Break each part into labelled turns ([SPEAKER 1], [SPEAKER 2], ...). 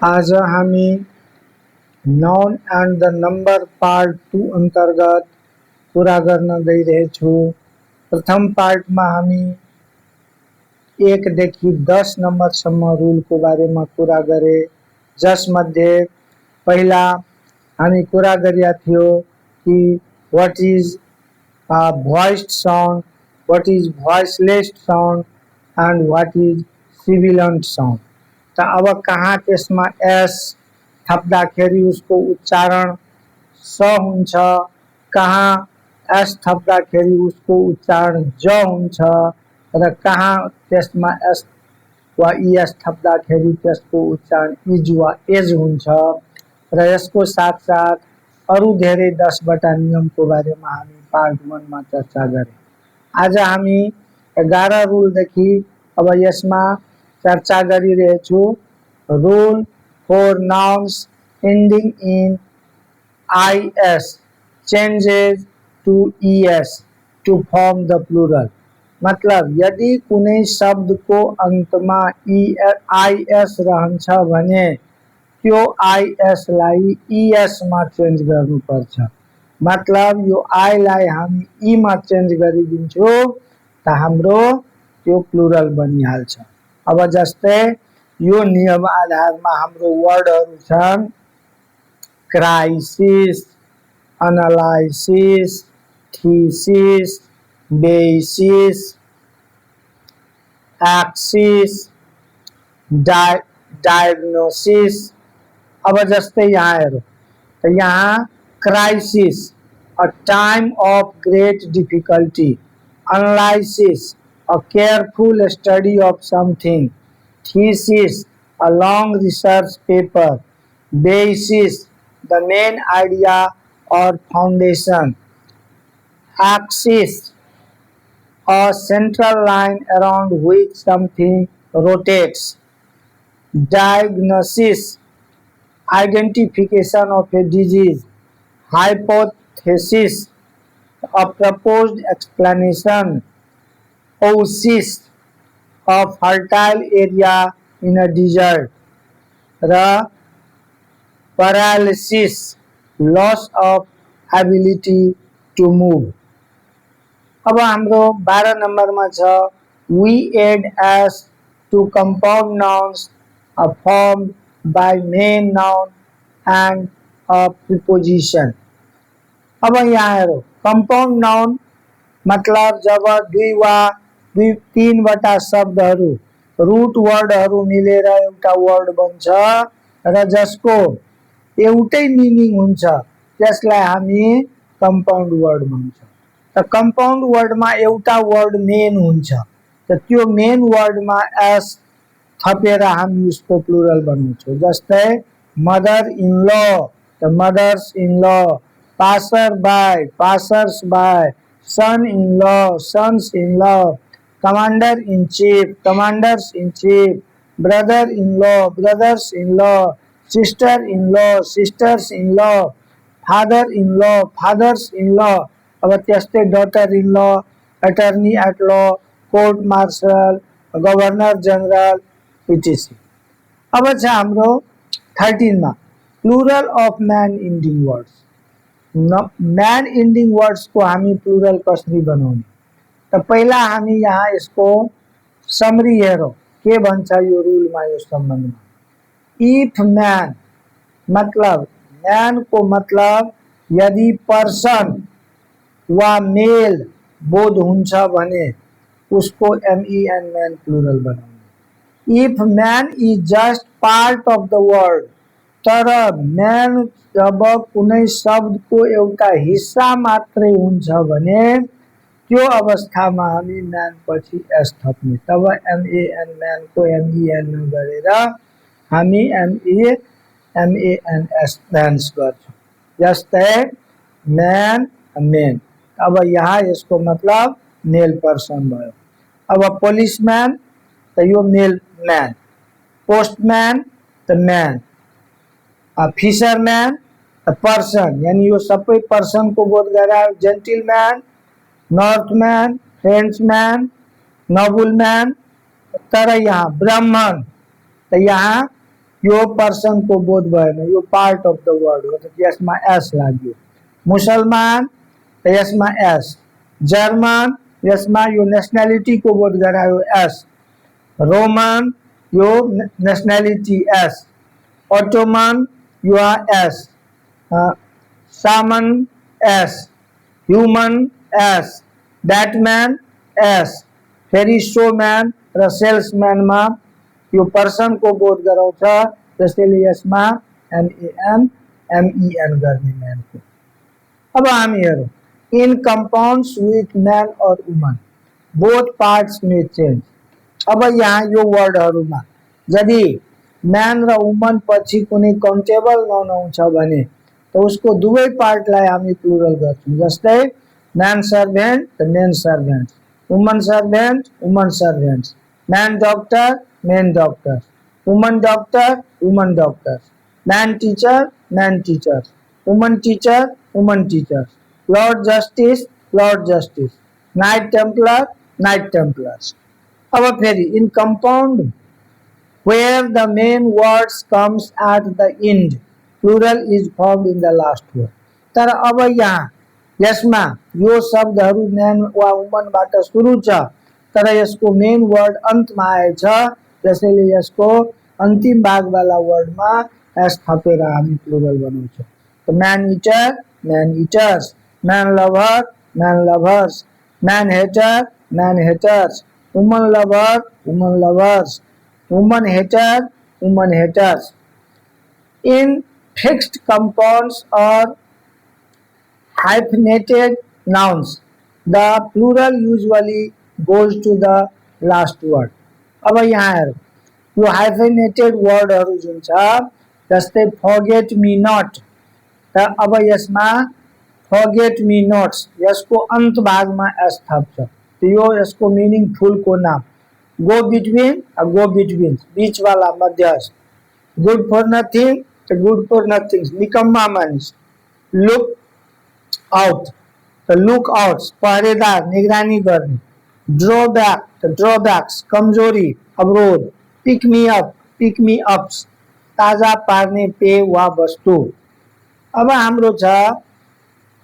[SPEAKER 1] आज हामी noun and the number part 2 अन्तर्गत कुरा गर्न गइरहेछु। प्रथम पार्टमा हामी 1 देखि 10 नम्बरसम्म रुलको बारेमा कुरा गरे, जसमध्ये पहिला हामी कुरा गरेका थियौँ कि what is voiced sound, what is voiceless sound and what is sibilant sound. त अब कहाँ त्यसमा एस थप्दाखेरि उसको उच्चारण स हुन्छ, कहाँ एस थप्दाखेरि उसको उच्चारण ज हुन्छ र कहाँ त्यसमा एस वा इएस थप्दाखेरि त्यसको उच्चारण इज वा एज हुन्छ। र यसको साथसाथ अरू धेरै 10वटा नियमको बारेमा हामी पार्ट 1 मा चर्चा गरे। आज हामी 11 रुलदेखि अब यसमा चर्चा गरिरहेछु। Rule for nouns ending in is changes to es to form the plural। मतलब यदि कुनै शब्दको अन्तमा is रहन्छ भने त्यो is लाई es मा चेन्ज गर्नुपर्छ। मतलब यो I लाई हामी e मा चेन्ज गरिदिन्छौँ त हाम्रो त्यो प्लुरल बनिहाल्छ। अब जस्तै यो नियम आधारमा हाम्रो वर्डहरू छन् crisis, analysis, thesis, basis, axis, diagnosis. अब जस्तै यहाँ हेरौँ त यहाँ crisis a time of great difficulty, analysis a careful study of something, thesis a long research paper, basis the main idea or foundation, axis a central line around which something rotates, diagnosis identification of a disease, hypothesis a proposed explanation, oasis a fertile area in a desert, र paralysis loss of ability to move। अब हाम्रो 12 नम्बरमा छ we add s to compound nouns formed by main noun and a preposition। अब यहाँ हेरौँ compound noun मतलब जब 2 वा 3वटा शब्दहरू रूट वर्डहरू मिलेर एउटा वर्ड बन्छ र जसको एउटै मिनिङ हुन्छ त्यसलाई हामी कंपाउंड वर्ड भन्छौँ। त कंपाउंड वर्डमा एउटा वर्ड मेन हुन्छ त त्यो मेन वर्डमा एस थपेर हामी उसको प्लुरल बनाउँछौँ। जस्तै मदर इन ल त mothers in law, passer by passers by, son in law sons in law, commander in chief commanders in chief, brother in law brothers in law, sister in law sisters in law, father in law fathers in law. अब त्यस्तै daughter in law, attorney at law, court martial, governor general etc. अब छ हाम्रो 13 मा plural of man ending words. Man ending words को हामी plural कसरी बनाउने त पहिला हामी यहाँ यसको समरी हेरौँ के भन्छ यो रुलमा यो सम्बन्धमा। इफ मैन मतलब मैन को मतलब यदि पर्सन वा मेल बोध हुन्छ भने उसको MEN मैन प्लुरल बनाउने। If man is just part of the word, तर मैन जब कुनै शब्दको एउटा हिस्सा मात्रै हुन्छ भने त्यो अवस्थामा हामी मैन पछि एस थप्ने। तब MEN मैन को MEN नगरेर हामी MENS मैन्स गर्छौँ। जस्तै मैन मेन, अब यहाँ यसको मतलब मेल पर्सन भयो। अब पोलिसमैन त यो मेल मैन, पोस्टमैन त मैन, फिशरमैन त पर्सन, यानी यो सबै पर्सन को बोध गरायो। जेन्टिलमैन, नॉर्थमैन, फ्रेंचमैन, नोबलमैन। तर यहाँ ब्राह्मण त यहाँ यो पर्सन को बोध भएन, यो पार्ट अफ द वर्ड हो, त यसमा एस लाग्यो। मुसलमान त यसमा एस। जर्मन यसमा यो नेसनालिटी को बोध गरायो एस। रोमन यो नेसनालिटी एस। ऑटोमन यो S. Shaman S. Human S. Batman S. फेरि सोम्यान र सेल्सम्यानमा यो पर्सन को बोध गराउँछ, त्यसैले यसमा एमएन एमईएन गर्ने म्यान को। अब हामी हेरौँ, इन कंपाउंड्स विथ मैन और वुमन बोथ पार्ट्स में चेंज। अब यहाँ यो वर्डहरुमा यदि म्यान र वुमन पछि कुनै काउन्टेबल नाउन आउँछ भने त उसको दुवै पार्टलाई हामी प्लुरल गर्छौं। जस्तै मैन सर्भेन्ट त men servant, woman servant woman servants, man doctor men doctor, woman doctor woman doctors, man teacher man teachers, woman teacher woman teachers, lord justice lord justice, knight templar knight templars. अब फेरि in compound where the main words comes at the end, plural is formed in the last word। तर अब यहाँ यसमा यो शब्दहरू man वा वुमनबाट सुरु छ, तर यसको मेन वर्ड अन्तमा आएछ, त्यसैले यसको अन्तिम भागवाला वर्डमा एस थपेर हामी प्लुरल बनाउँछौँ। त man eater man eaters, man lover man lovers, man hater man haters, woman lover woman lovers, woman hater woman haters। In fixed compounds or hyphenated nouns, the plural usually goes to the last word। अब यहाँ यो hyphenated wordहरु जुन छ, जस्तै forget me not, त अब यसमा forget me nots यसको अन्त भागमा एस थप्छ, त यो यसको मिनिङफुल को नाम। गो बिट्विन गो बिट्विन बीच वाला मध्यस्थ, गुड फॉर नथिंग तो गुड फॉर नथिंग निकम्मा मानिस, लुक आउट तो लुक आउट पहरेदार निगरानी गर्ने, ड्रॉबैक तो ड्रॉबैक्स कमजोरी अवरोध, पिक मी अप्स ताजा पार्ने पेय वा वस्तु। अब हाम्रो छ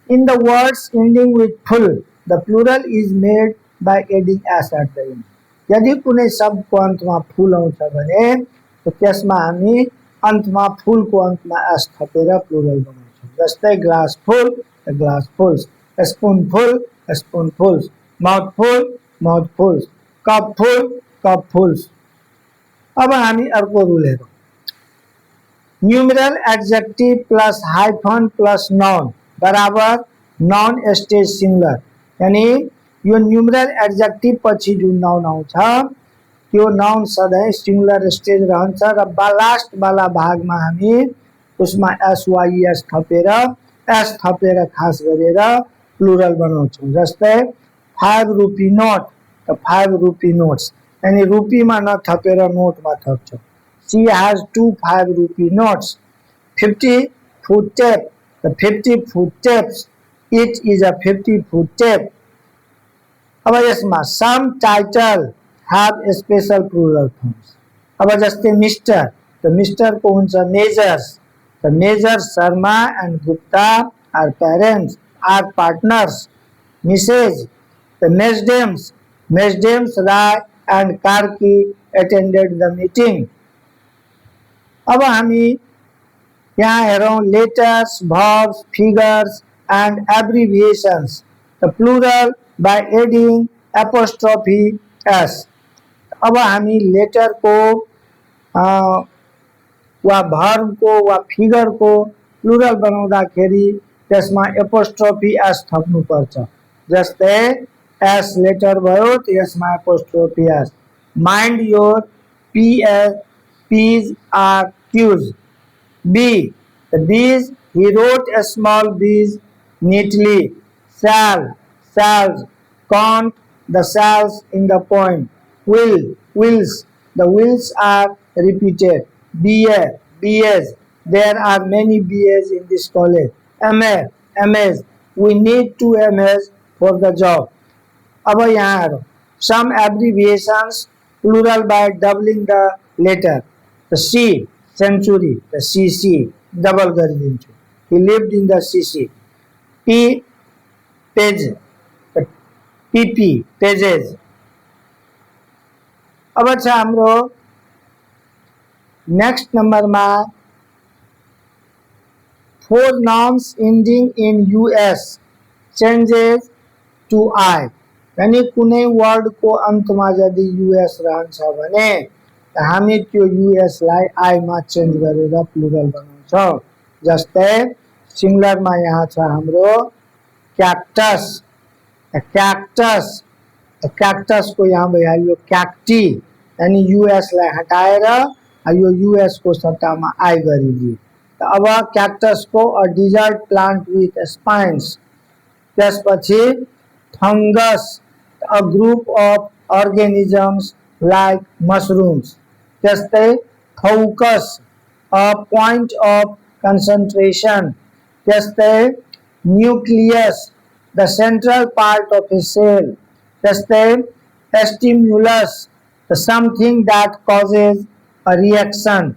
[SPEAKER 1] in the words ending with full the plural is made by adding S at the end. यदि कुनै शब्दको अन्तमा फुल आउँछ भने त्यसमा हामी अन्तमा फुलको अन्तमा एस थपेर प्लुरल बनाउँछौँ। जस्तै ग्लास फुल ग्लास फुल्स, स्पुन फुल स्पुन फुल्स, माउथ फुल माउथ फुल्स, कप फुल कप फुल्स। अब हामी अर्को रुल हेरौँ, numeral adjective plus hyphen plus noun बराबर नॉन स्टेज सिंगुलर। यानी यो न्यूमरल एडजेक्टिभ पछि जुन नाउन आउँछ त्यो नाउन सधैँ सिंगुलर स्टेज रहन्छ र लास्ट वाला भागमा हामी उसमा एसवाईएस थपेर खास गरेर प्लुरल बनाउँछौँ। जस्तै 5 रुपी नोट त 5 रुपी नोट्स, यानी रुपीमा नथपेर नोटमा थप्छौँ। She has 2 5 rupee notes. 50 foot tape त 50 foot tapes, it is a 50 foot tape. अब यसमा some title have special plural forms. अब जस्तै मिस्टर त मिस्टर को हुन्छ मेजर्स, त messrs Sharma and Gupta are parents are partners. Mrs त mesdames Rai and Karki attended the meeting. अब हामी यहाँ हेरौँ letters verbs figures and abbreviations the plural by adding apostrophe s। अब हामी लेटर को वा भर्ब को वा फिगर को प्लुरल बनाउँदाखेरि त्यसमा एपोस्ट्रोफी एस थप्नु पर्छ। जस्तै एस लेटर भयो त यसमा apostrophe S. Mind your P's are Q's. B B's he wrote a small bees neatly। cells count the cells in the poem। wheels the wheels are repeated। BAs there are many BAs in this college। MAs we need 2 MAs for the job। अब यहाँ some abbreviations plural by doubling the letter। The century, the CC double गरिदिन्छु. He lived in the CC. P page, the PP pages. अब छ हाम्रो next नम्बरमा four nouns ending in US changes to I. यानी कुनै वर्डको अन्तमा यदि US रहन्छ भने हामी त्यो US लाई I मा चेन्ज गरेर प्लुरल बनाउँछौँ. जस्तै सिंगुलरमा यहाँ छ हाम्रो क्याक्टस. क्याक्टस क्याक्टस को यहाँ भइहाल्यो क्याक्टी, यानी US लाई हटाएर यो US को सट्टामा I गरिदियो. अब क्याक्टस को a desert plant with spines. त्यसपछि fungus, a group of organisms like mushrooms. त्यस्तै focus, a point of concentration. त्यस्तै nucleus, the central part of a cell. त्यस्तै stimulus, the something that causes a reaction.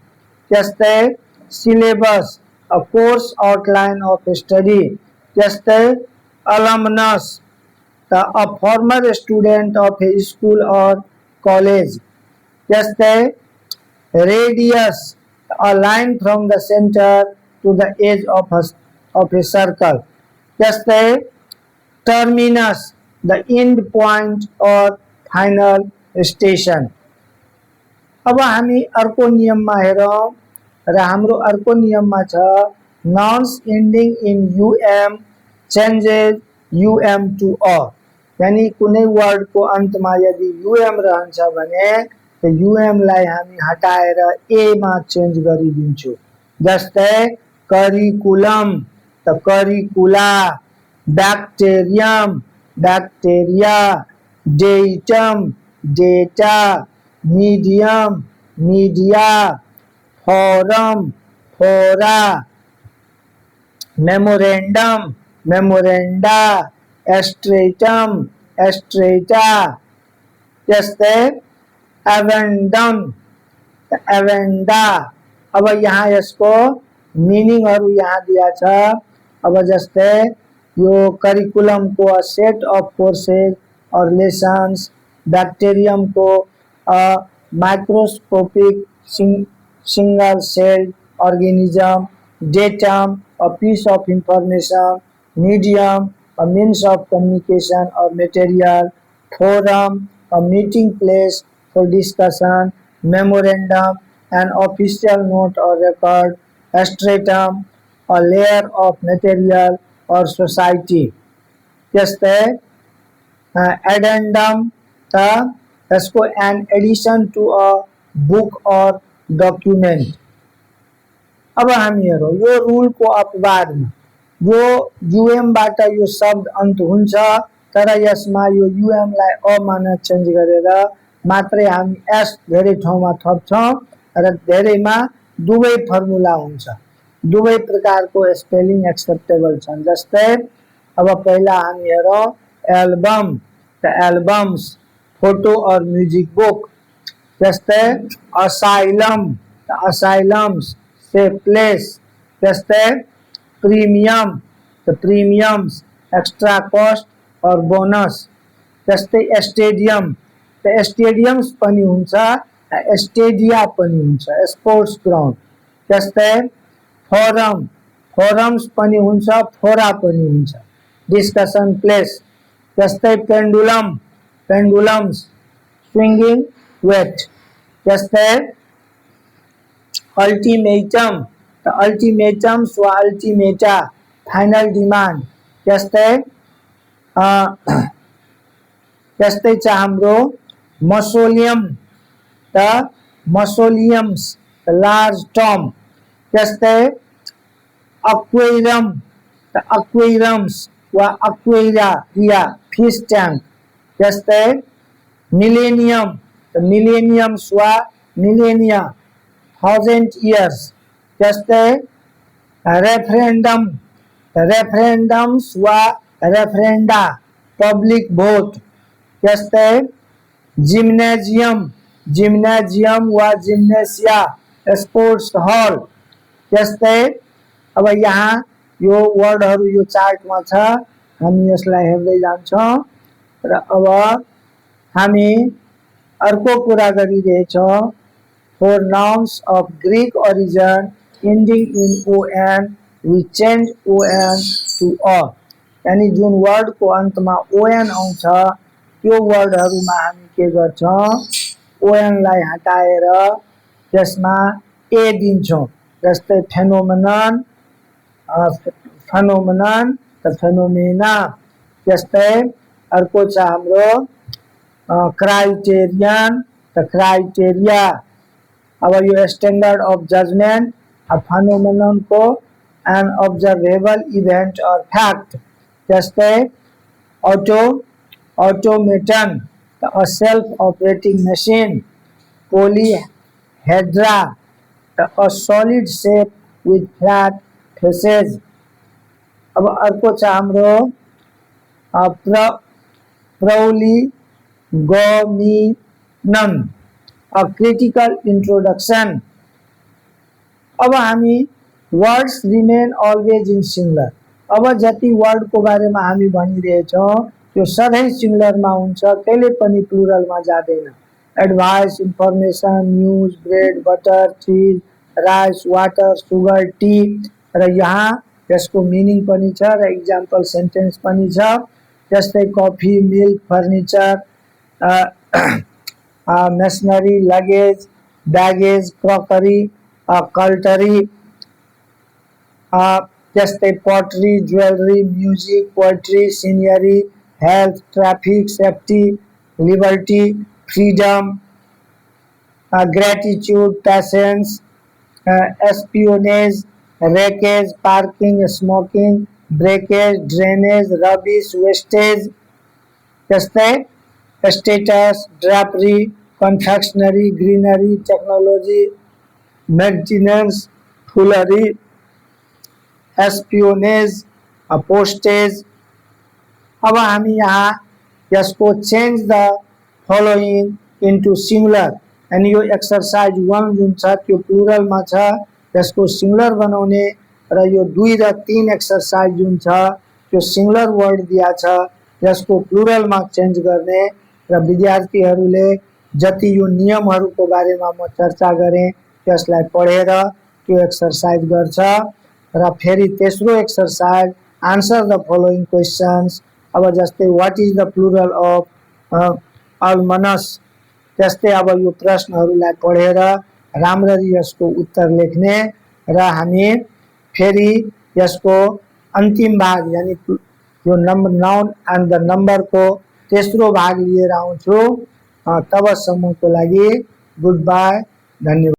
[SPEAKER 1] त्यस्तै syllabus, a course outline of a study. त्यस्तै alumnus, a former student of a school or college. त्यस्तै radius, a line from the center to the edge of a circle. त्यस्तै terminus, the end point or final station. अब हामी अर्को नियममा हेरौं र हाम्रो अर्को नियममा छ nouns ending in um changes um to a. यानी कुनै वर्डको अन्तमा यदि um रहन्छ भने त्यो um लाई हामी हटाएर a मा चेन्ज गरिदिन्छौं. जस्तै करिकुलम, त करिकुला, bacterium, bacteria, datum, data, medium, media, forum, फोरा, मेमोरेंडम, मेमोरेंडा, एस्ट्रेटम, एस्ट्रेटा. त्यस्तै एवेंडम, एवेंडा. अब यहाँ यसको मिनिङहरु यहाँ दिया छ. अब जस्तै यो करिकुलम को a set of courses or lessons, bacterium को a microscopic single celled organism, datum a piece of information, medium a means of communication or material, forum a meeting place for discussion, memorandum an official note or record, stratum a layer of material or society. त्यस्तै addendum त यसको an addition to a book or document. अब हामी हेरौं यो rule को अपवादमा यो um बाट यो शब्द अन्त हुन्छ, तर यसमा यो um लाई a मा चेन्ज गरेर मात्रै हामी s धेरै ठाउँमा थप्छौं र धेरैमा दुवै फर्मुला हुन्छ. दुवै प्रकारको स्पेलिङ एक्सेप्टेबल छन्. जस्तै अब पहिला हामी हेरौं एल्बम, त एल्बम्स, फोटो और म्युजिक बुक. त्यस्तै असाइलम, त असाइलम्स, सेफ प्लेस. त्यस्तै प्रीमियम, त प्रीमियम्स, एक्स्ट्रा कॉस्ट और बोनस. त्यस्तै स्टेडियम, त स्टेडियम्स पनि हुन्छ, स्टेडिया पनि हुन्छ, स्पोर्ट्स ग्राउन्ड. त्यस्तै फोरम, फोरम्स पनि हुन्छ, फोरा पनि हुन्छ, डिस्कसन प्लेस. त्यस्तै पेन्डुलम, पेन्डुलम्स, स्विंगिङ वेट. त्यस्तै अल्टिमेटम, त अल्टिमेटम्स वा अल्टिमेटा, फाइनल डिमान्ड. त्यस्तै त्यस्तै छ हाम्रो मसोलियम, त मसोलियम्स, लार्ज टर्म. त्यस्तै अक्वेरियम, त अक्वेरियम्स वा अक्वेरिया, फिश ट्याङ्क. त्यस्तै मिलेनियम, त मिलेनियम्स वा मिलेनिया, 1000 इयर्स. त्यस्तै रेफरेन्डम, रेफरेन्डम्स वा रेफरेन्डा, पब्लिक भोट. त्यस्तै जिम्नेजियम, जिम्नेजियम वा जिम्नेसिया, स्पोर्ट्स हल। त्यस्तै अब यहाँ यो वर्डहरू यो चार्टमा छ, हामी यसलाई हेर्दै जान्छौँ र अब हामी अर्को कुरा गरिरहेछौँ। For nouns of Greek origin ending in on, we change on to a। यानी जुन वर्डको अन्तमा on आउँछ त्यो वर्डहरूमा हामी के गर्छौँ, on लाई हटाएर त्यसमा ए दिन्छौँ। जस्तै फेनोमेनन, फेनोमेनन त फेनोमेना। त्यस्तै अर्को छ हाम्रो क्राइटेरियन त क्राइटेरिया। अब यो standard of judgement, a phenomenon को an observable event or fact। जैसे automaton a self operating machine। polyhedra a solid shape with flat faces। अब अर्को छ हाम्रो prolegomena a critical introduction। अब हामी words remain always in singular. अब जति वर्डको बारेमा हामी भनिरहेछौँ त्यो सधैँ सिंगुलरमा हुन्छ, कहिले पनि प्लुरलमा जाँदैन। Advice, information, news, bread, butter, चीज, राइस, वाटर, सुगर, टी। र यहाँ यसको मिनिङ पनि छ र इक्जाम्पल सेन्टेन्स पनि छ। जस्तै coffee, milk, furniture, masonry, luggage, baggage, crockery, cutlery. त्यस्तै pottery, jewellery, music, poetry, scenery, health, traffic, safety, liberty, freedom, gratitude, patience, espionage, wreckage, parking, smoking, breakage, drainage, rubbish, wastage. त्यस्तै status, drapery, confectionery, greenery, technology, maintenance, foolery, espionage, postage. अब हामी यहाँ यसको change the following into singular, यानी यो exercise 1 जुन छ त्यो प्लुरलमा छ, यसको सिंगुलर बनाउने र यो 2 र 3 एक्सरसाइज जुन छ त्यो सिंगुलर वर्ड दिया छ यसको प्लुरलमा चेन्ज गर्ने। र विद्यार्थीहरूले जति यो नियमहरूको बारेमा म चर्चा गरेँ त्यसलाई पढेर त्यो एक्सरसाइज गर्छ। र फेरि तेस्रो exercise answer the following questions. अब जस्तै what is the plural of alumnus. त्यस्तै अब यो प्रश्नहरूलाई पढेर राम्ररी यसको उत्तर लेख्ने र हामी फेरि यसको अन्तिम भाग यानी यो नम्बर नाउन एन्ड द नम्बरको तेस्रो भाग लिएर आउँछु। तबसम्मको लागि गुड बाई, धन्यवाद।